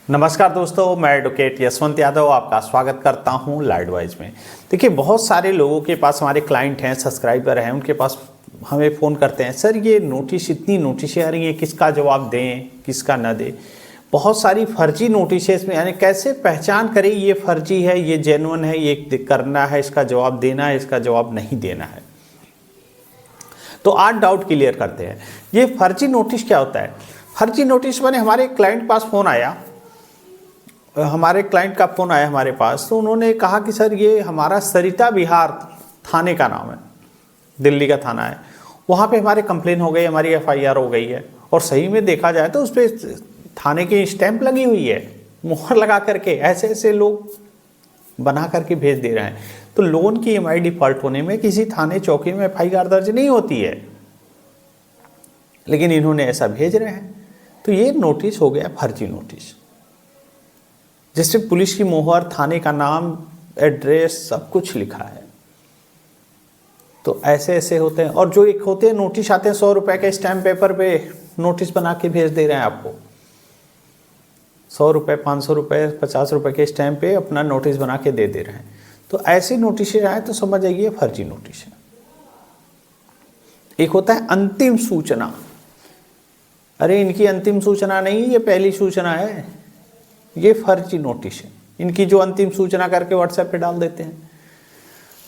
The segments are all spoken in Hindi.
नमस्कार दोस्तों, मैं एडवोकेट यशवंत यादव आपका स्वागत करता हूं लाइडवाइज में। देखिए, बहुत सारे लोगों के पास, हमारे क्लाइंट हैं, सब्सक्राइबर हैं, उनके पास हमें फ़ोन करते हैं, सर ये नोटिस, इतनी नोटिसें आ रही हैं, किसका जवाब दें, किसका न दें। बहुत सारी फर्जी नोटिस इसमें, यानी कैसे पहचान करें ये फर्जी है, ये जेन्युइन है, ये करना है, इसका जवाब देना है, इसका जवाब नहीं देना है। तो आज डाउट क्लियर करते हैं। ये फर्जी नोटिस क्या होता है? फर्जी नोटिस मैंने हमारे क्लाइंट पास फ़ोन आया, हमारे क्लाइंट का फ़ोन आया हमारे पास, तो उन्होंने कहा कि सर ये हमारा सरिता विहार थाने का नाम है, दिल्ली का थाना है, वहाँ पे हमारे कंप्लेन हो गई, हमारी एफआईआर हो गई है। और सही में देखा जाए तो उस पर थाने की स्टैंप लगी हुई है, मुहर लगा करके ऐसे ऐसे लोग बना करके भेज दे रहे हैं। तो लोन की ईएमआई डिफ़ॉल्ट होने में किसी थाने चौकी में एफआईआर दर्ज नहीं होती है, लेकिन इन्होंने ऐसा भेज रहे हैं। तो ये नोटिस हो गया फर्जी नोटिस, जिससे पुलिस की मोहर, थाने का नाम, एड्रेस सब कुछ लिखा है। तो ऐसे ऐसे होते हैं। और जो एक होते हैं नोटिस आते हैं 100 रुपए के स्टैम्प पेपर पे नोटिस बना के भेज दे रहे हैं आपको, 100 रुपये, 500 रुपये, 50 रुपये के स्टैम्प पे अपना नोटिस बना के दे रहे हैं। तो ऐसी नोटिस आए तो समझ जाइए फर्जी नोटिस है। एक होता है अंतिम सूचना। अरे इनकी अंतिम सूचना नहीं, ये पहली सूचना है, ये फर्जी नोटिस है। इनकी जो अंतिम सूचना करके व्हाट्सएप पे डाल देते हैं,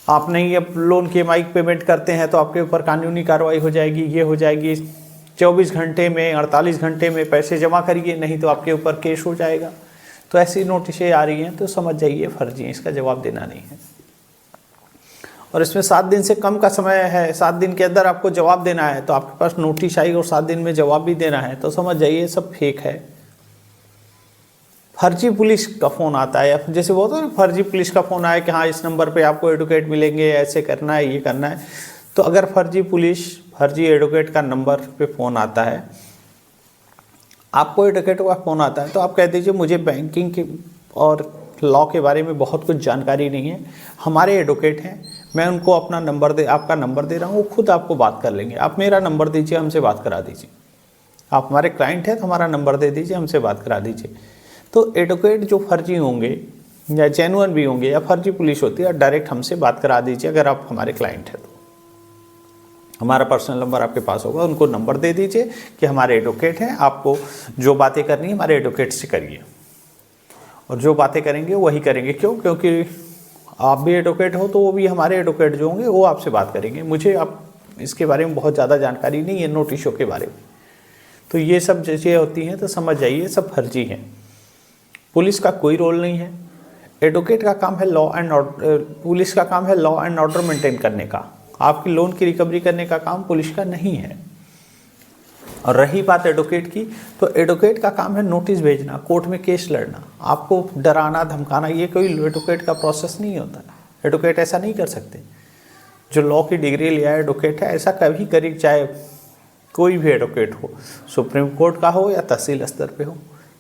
आप नहीं अब लोन की ईएमआई पेमेंट करते हैं तो आपके ऊपर कानूनी कार्रवाई हो जाएगी, ये हो जाएगी, 24 घंटे में, 48 घंटे में पैसे जमा करिए, नहीं तो आपके ऊपर केस हो जाएगा। तो ऐसी नोटिसें आ रही हैं तो समझ जाइए फर्जी है, इसका जवाब देना नहीं है। और इसमें 7 दिन से कम का समय है, 7 दिन के अंदर आपको जवाब देना है। तो आपके पास नोटिस आई और 7 दिन में जवाब भी देना है, तो समझ जाइए सब फेक है। फर्जी पुलिस का फ़ोन आता है, जैसे वो होता है फर्जी पुलिस का फ़ोन आया कि हाँ इस नंबर पे आपको एडवोकेट मिलेंगे, ऐसे करना है, ये करना है। तो अगर फर्जी पुलिस, फर्जी एडवोकेट का नंबर पे फ़ोन आता है, आपको एडवोकेट का फ़ोन आता है, तो आप कह दीजिए मुझे बैंकिंग के और लॉ के बारे में बहुत कुछ जानकारी नहीं है, हमारे एडवोकेट हैं, मैं उनको अपना नंबर आपका नंबर दे रहा हूँ, वो खुद आपको बात कर लेंगे, आप मेरा नंबर दीजिए, हमसे बात करा दीजिए। आप हमारे क्लाइंट हैं तो हमारा नंबर दे दीजिए, हमसे बात करा दीजिए। तो एडवोकेट जो फर्जी होंगे या जेन्युइन भी होंगे या फर्जी पुलिस होती है, डायरेक्ट हमसे बात करा दीजिए। अगर आप हमारे क्लाइंट हैं तो हमारा पर्सनल नंबर आपके पास होगा, उनको नंबर दे दीजिए कि हमारे एडवोकेट हैं, आपको जो बातें करनी है हमारे एडवोकेट से करिए। और जो बातें करेंगे वही करेंगे। क्योंकि आप भी एडवोकेट हो तो वो भी हमारे एडवोकेट जो होंगे वो आपसे बात करेंगे। मुझे आप इसके बारे में बहुत ज़्यादा जानकारी नहीं है, नोटिसों के बारे में। तो ये सब चीज़ें होती हैं तो समझ जाइए सब फर्जी हैं। पुलिस का कोई रोल नहीं है। एडवोकेट का काम है लॉ एंड ऑर्डर, पुलिस का काम है लॉ एंड ऑर्डर मेंटेन करने का। आपकी लोन की रिकवरी करने का काम पुलिस का नहीं है। और रही बात एडवोकेट की, तो एडवोकेट का काम है नोटिस भेजना, कोर्ट में केस लड़ना, आपको डराना धमकाना, ये कोई एडवोकेट का प्रोसेस नहीं होता है। एडवोकेट ऐसा नहीं कर सकते। जो लॉ की डिग्री लिया है एडवोकेट है, ऐसा कभी करी, चाहे कोई भी एडवोकेट हो, सुप्रीम कोर्ट का हो या तहसील स्तर पे हो,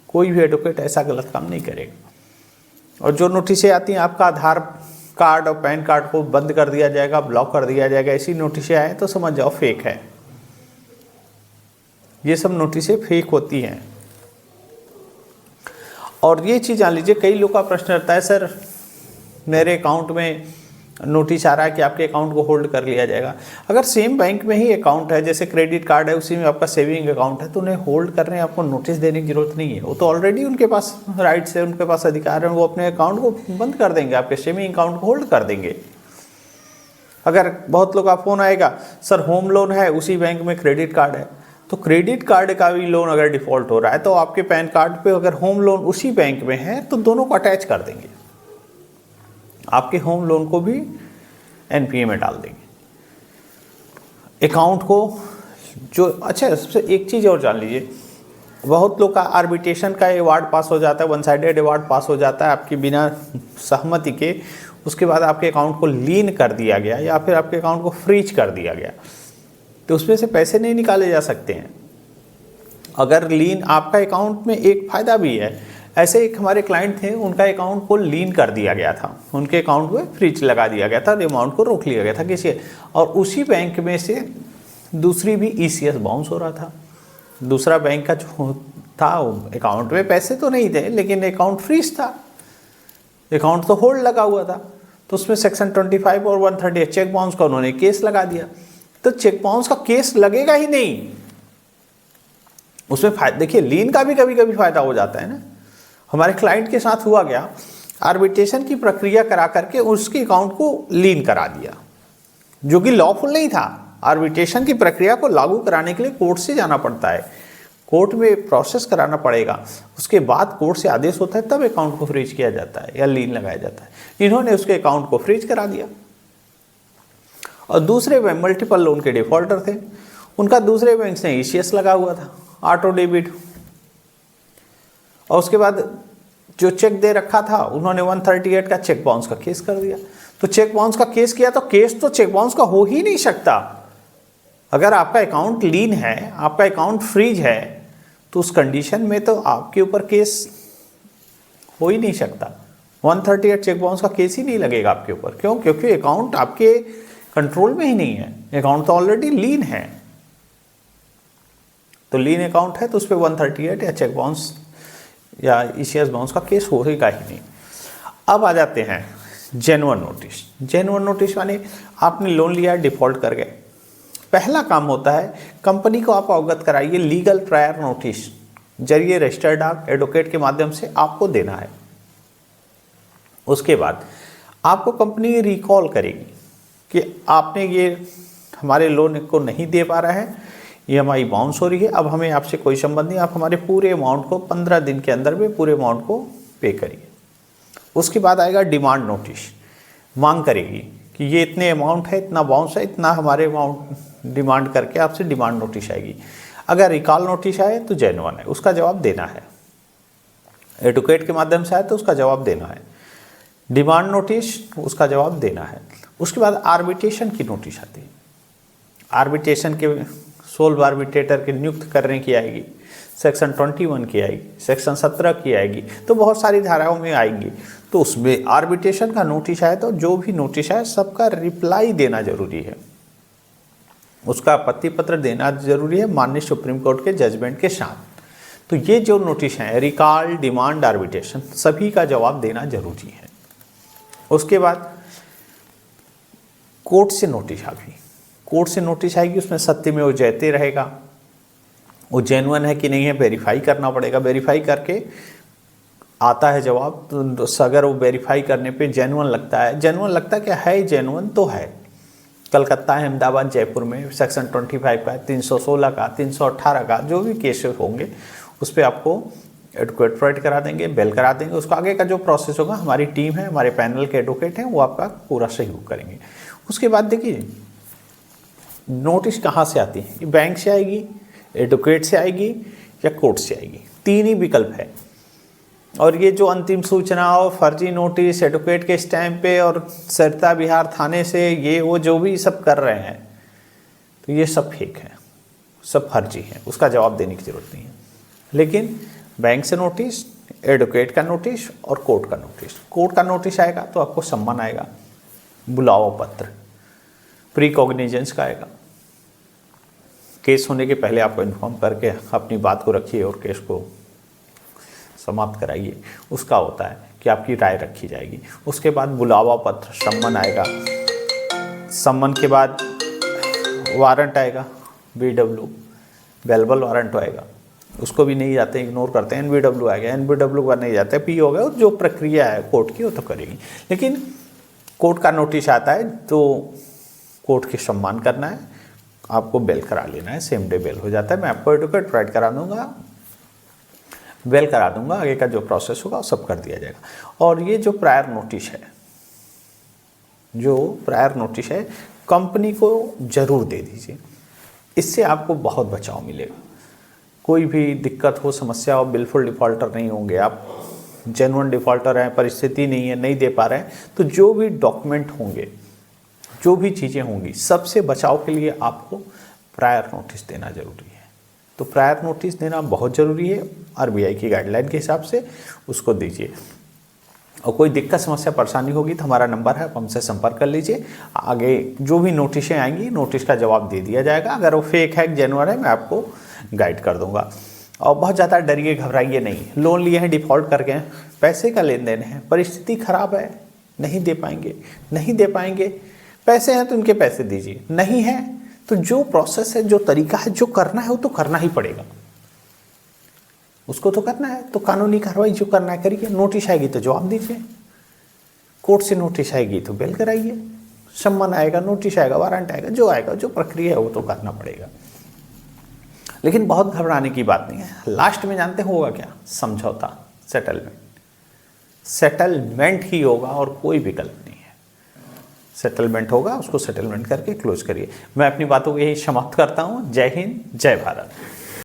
कोई भी एडवोकेट ऐसा गलत काम नहीं करेगा। और जो नोटिसें आती हैं, आपका आधार कार्ड और पैन कार्ड को बंद कर दिया जाएगा, ब्लॉक कर दिया जाएगा, ऐसी नोटिसें आए तो समझ जाओ फेक है। ये सब नोटिसें फेक होती हैं। और ये चीज़ जान लीजिए, कई लोग का प्रश्न रहता है, सर मेरे अकाउंट में नोटिस आ रहा है कि आपके अकाउंट को होल्ड कर लिया जाएगा। अगर सेम बैंक में ही अकाउंट है, जैसे क्रेडिट कार्ड है, उसी में आपका सेविंग अकाउंट है, तो उन्हें होल्ड करने आपको नोटिस देने की जरूरत नहीं है। वो तो ऑलरेडी उनके पास राइट्स है, उनके पास अधिकार है, वो अपने अकाउंट को बंद कर देंगे, आपके सेविंग अकाउंट को होल्ड कर देंगे। अगर बहुत लोग का फ़ोन आएगा, सर होम लोन है, उसी बैंक में क्रेडिट कार्ड है, तो क्रेडिट कार्ड का भी लोन अगर डिफ़ॉल्ट हो रहा है तो आपके पैन कार्ड पे अगर होम लोन उसी बैंक में है तो दोनों को अटैच कर देंगे, आपके होम लोन को भी एनपीए में डाल देंगे अकाउंट को। जो अच्छा, सबसे एक चीज़ और जान लीजिए, बहुत लोग का आर्बिट्रेशन का अवार्ड पास हो जाता है, वन साइडेड अवार्ड पास हो जाता है आपकी बिना सहमति के, उसके बाद आपके अकाउंट को लीन कर दिया गया या फिर आपके अकाउंट को फ्रीज कर दिया गया, तो उसमें से पैसे नहीं निकाले जा सकते हैं। अगर लीन, आपका अकाउंट में एक फ़ायदा भी है, ऐसे एक हमारे क्लाइंट थे, उनका अकाउंट को लीन कर दिया गया था, उनके अकाउंट में फ्रीज लगा दिया गया था, अमाउंट को रोक लिया गया था किसी, और उसी बैंक में से दूसरी भी ईसीएस बाउंस हो रहा था। दूसरा बैंक का जो था, अकाउंट में पैसे तो नहीं थे लेकिन अकाउंट फ्रीज था, अकाउंट तो होल्ड लगा हुआ था। तो उसमें सेक्शन 25 और 138 चेक बाउंस का उन्होंने केस लगा दिया। तो चेक बाउंस का केस लगेगा ही नहीं, उसमें फायदा देखिए, लीन का भी कभी कभी फायदा हो जाता है ना। हमारे क्लाइंट के साथ हुआ गया, आर्बिट्रेशन की प्रक्रिया करा करके उसके अकाउंट को लीन करा दिया, जो कि लॉफुल नहीं था। आर्बिट्रेशन की प्रक्रिया को लागू कराने के लिए कोर्ट से जाना पड़ता है, कोर्ट में प्रोसेस कराना पड़ेगा, उसके बाद कोर्ट से आदेश होता है, तब अकाउंट को फ्रीज किया जाता है या लीन लगाया जाता है। इन्होंने उसके अकाउंट को फ्रीज करा दिया। और दूसरे बैंक मल्टीपल लोन के डिफॉल्टर थे, उनका दूसरे बैंक से ईसीएस लगा हुआ था, ऑटो डेबिट। और उसके बाद जो चेक दे रखा था उन्होंने 138 का चेक बाउंस का केस कर दिया। तो चेक बाउंस का केस किया तो केस तो चेक बाउंस का हो ही नहीं सकता। अगर आपका अकाउंट लीन है, आपका अकाउंट फ्रीज है, तो उस कंडीशन में तो आपके ऊपर केस हो ही नहीं सकता। 138 चेक बाउंस का केस ही नहीं लगेगा आपके ऊपर। क्यों? क्योंकि अकाउंट आपके कंट्रोल में ही नहीं है, अकाउंट तो ऑलरेडी लीन है। तो लीन अकाउंट है तो उस पर 138 या चेक बाउंस या ईसीएस बाउंस का केस होगा ही नहीं। अब आ जाते हैं जेन्युइन नोटिस। जेन्युइन नोटिस माने आपने लोन लिया, डिफॉल्ट कर गए। पहला काम होता है, कंपनी को आप अवगत कराइए, लीगल प्रायर नोटिस जरिए रजिस्टर्ड डाक एडवोकेट के माध्यम से आपको देना है। उसके बाद आपको कंपनी रिकॉल करेगी कि आपने ये हमारे लोन को नहीं दे पा रहा है, ईएमआई बाउंस हो रही है, अब हमें आपसे कोई संबंध नहीं, आप हमारे पूरे अमाउंट को 15 दिन के अंदर में पूरे अमाउंट को पे करिए। उसके बाद आएगा डिमांड नोटिस, मांग करेगी कि ये इतने अमाउंट है, इतना बाउंस है, इतना हमारे अमाउंट डिमांड करके आपसे डिमांड नोटिस आएगी। अगर रिकॉल नोटिस आए तो जेन्युइन है, उसका जवाब देना है। एडवोकेट के माध्यम से आए तो उसका जवाब देना है। डिमांड नोटिस, उसका जवाब देना है। उसके बाद आर्बिट्रेशन की नोटिस आती है। आर्बिट्रेशन के सोल्व आर्बिट्रेटर के नियुक्त करने की आएगी, सेक्शन 21 की आएगी, सेक्शन 17 की आएगी, तो बहुत सारी धाराओं में आएंगी। तो उसमें आर्बिट्रेशन का नोटिस आए तो जो भी नोटिस आए सबका रिप्लाई देना जरूरी है, उसका आपत्ति पत्र देना जरूरी है माननीय सुप्रीम कोर्ट के जजमेंट के साथ। तो ये जो नोटिस हैं, रिकॉल, डिमांड, आर्बिट्रेशन, सभी का जवाब देना जरूरी है। उसके बाद कोर्ट से नोटिस आएगी, कोर्ट से नोटिस आएगी, उसमें सत्यमेव जयते रहेगा, वो जेन्युइन है कि नहीं है वेरीफाई करना पड़ेगा। वेरीफाई करके आता है जवाब, तो अगर वो वेरीफाई करने पे जेन्युइन लगता है, जेन्युइन लगता है कि है जेन्युइन तो है। कलकत्ता, अहमदाबाद, जयपुर में सेक्शन 25 का, 316 का, 318 का जो भी केसेस होंगे उस पर आपको एडवोकेट प्रोवाइड करा देंगे, बेल करा देंगे। उसका आगे का जो प्रोसेस होगा हमारी टीम है, हमारे पैनल के एडवोकेट हैं, वो आपका पूरा सहयोग करेंगे। उसके बाद देखिए नोटिस कहाँ से आती है, बैंक से आएगी, एडवोकेट से आएगी या कोर्ट से आएगी, तीन ही विकल्प है। और ये जो अंतिम सूचना और फर्जी नोटिस एडवोकेट के स्टैम्प पे और सरिता विहार थाने से ये वो जो भी सब कर रहे हैं, तो ये सब फेक है, सब फर्जी है, उसका जवाब देने की जरूरत नहीं है। लेकिन बैंक से नोटिस, एडवोकेट का नोटिस और कोर्ट का नोटिस, कोर्ट का नोटिस आएगा तो आपको सम्मन आएगा, बुलावा पत्र, प्री कॉग्निजेंस का आएगा। केस होने के पहले आपको इन्फॉर्म करके अपनी बात को रखिए और केस को समाप्त कराइए। उसका होता है कि आपकी राय रखी जाएगी। उसके बाद बुलावा पत्र, सम्मन आएगा, सम्मन के बाद वारंट आएगा, BW बेलबल वारंट आएगा, उसको भी नहीं जाते, इग्नोर करते हैं। NBW आएगा, NBW का नहीं जाता, P हो गया। जो प्रक्रिया है कोर्ट की वो तो करेगी। लेकिन कोर्ट का नोटिस आता है तो कोर्ट की सम्मान करना है, आपको बेल करा लेना है, सेम डे बेल हो जाता है। मैं आपको एडवोकेट प्रोवाइड करा दूंगा, बेल करा दूंगा, आगे का जो प्रोसेस होगा सब कर दिया जाएगा। और ये जो प्रायर नोटिस है, जो प्रायर नोटिस है कंपनी को जरूर दे दीजिए, इससे आपको बहुत बचाव मिलेगा। कोई भी दिक्कत हो, समस्या हो, बिल्कुल डिफॉल्टर नहीं होंगे आप, जेन्युइन डिफॉल्टर हैं, परिस्थिति नहीं है, नहीं दे पा रहे हैं, तो जो भी डॉक्यूमेंट होंगे, जो भी चीज़ें होंगी, सबसे बचाव के लिए आपको प्रायर नोटिस देना जरूरी है। तो प्रायर नोटिस देना बहुत ज़रूरी है, RBI की गाइडलाइन के हिसाब से उसको दीजिए। और कोई दिक्कत, समस्या, परेशानी होगी तो हमारा नंबर है, आप हमसे संपर्क कर लीजिए। आगे जो भी नोटिसें आएंगी, नोटिस का जवाब दे दिया जाएगा। अगर वो फेक है, जेन्युइन है, मैं आपको गाइड कर दूंगा। और बहुत ज़्यादा डरिए घबराइए नहीं। लोन लिए हैं, डिफ़ॉल्ट कर गए, पैसे का लेन देन है, परिस्थिति खराब है, नहीं दे पाएंगे, नहीं दे पाएंगे। पैसे हैं तो इनके पैसे दीजिए, नहीं है तो जो प्रोसेस है, जो तरीका है, जो करना है वो तो करना ही पड़ेगा। उसको तो करना है, तो कानूनी कार्रवाई जो करना है करिए। नोटिस आएगी तो जवाब दीजिए, कोर्ट से नोटिस आएगी तो बेल कराइए, सम्मन आएगा, नोटिस आएगा, वारंट आएगा, जो आएगा, जो प्रक्रिया है वो तो करना पड़ेगा। लेकिन बहुत घबराने की बात नहीं है। लास्ट में जानते होगा क्या? समझौता, सेटलमेंट। सेटलमेंट ही होगा और कोई विकल्प नहीं है। सेटलमेंट होगा, उसको सेटलमेंट करके क्लोज करिए। मैं अपनी बातों को यही समाप्त करता हूँ। जय हिंद, जय भारत।